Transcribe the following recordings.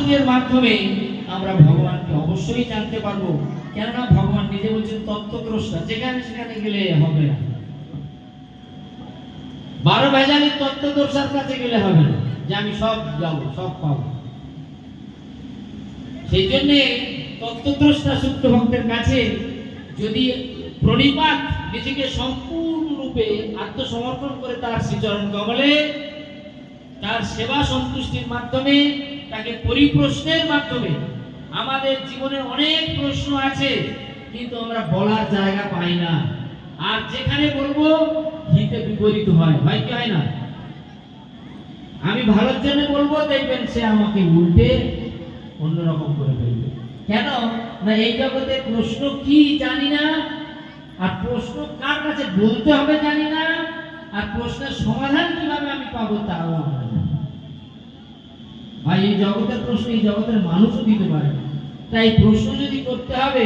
সৎসঙ্গের মাধ্যমে আমরা ভগবানকে অবশ্যই জানতে পারবো। কেননা ভগবান নিজে বলছেন তত্ত্বদ্রষ্টা, যেখানে সেখানে গেলে হবে না। 12 ভেজালি তত্ত্বদ্রষ্টার কাছে গেলে হবে না যে আমি সব যাবো, সব পাবো। সেই জন্য তত্ত্বদ্রষ্টা শুদ্ধ ভক্তের কাছে যদি প্রণিপাত নিজেকে সম্পূর্ণরূপে আত্মসমর্পণ করে তার শ্রীচরণ কমলে, তার সেবা সন্তুষ্টির মাধ্যমে, তাকে পরিপ্রশ্নের মাধ্যমে, আমাদের জীবনে অনেক প্রশ্ন আছে কিন্তু আমরা বলার জায়গা পাই না। আর যেখানে বলবো হিতে বিপরীত হয়, হয় কি হয় না? আমি ভালোর জন্য বলবো, দেখবেন সে আমাকে উল্টে অন্যরকম করে ফেলবে। কেন না এই জগতে প্রশ্ন কি জানি না, আর প্রশ্ন কার কাছে বলতে হবে জানি না, আর প্রশ্নের সমাধান কিভাবে আমি পাবো তাও আমরা জানি না। ভাই এই জগতের প্রশ্ন এই জগতের মানুষও দিতে পারে না। তাই প্রশ্ন যদি করতে হবে,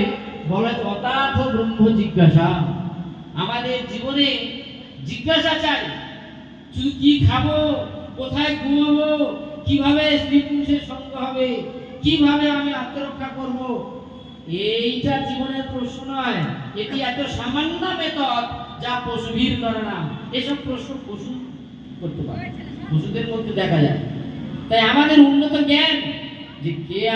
বলা অতাথ ব্রহ্ম জিজ্ঞাসা। আমাদের জীবনে জিজ্ঞাসা চাই, শুধু কি খাবো, কোথায় ঘুমাবো, কিভাবে স্ত্রী পুরুষের সঙ্গ হবে, কিভাবে আমি আত্মরক্ষা করব, এইটা জীবনের প্রশ্ন নয়। এটি এত সামান্য মেথড যা পশু ভিড় করে না। এসব প্রশ্ন পশু করতে পারে, পশুদের মধ্যে দেখা যায়। তাই আমাদের উন্নত জ্ঞান যে কে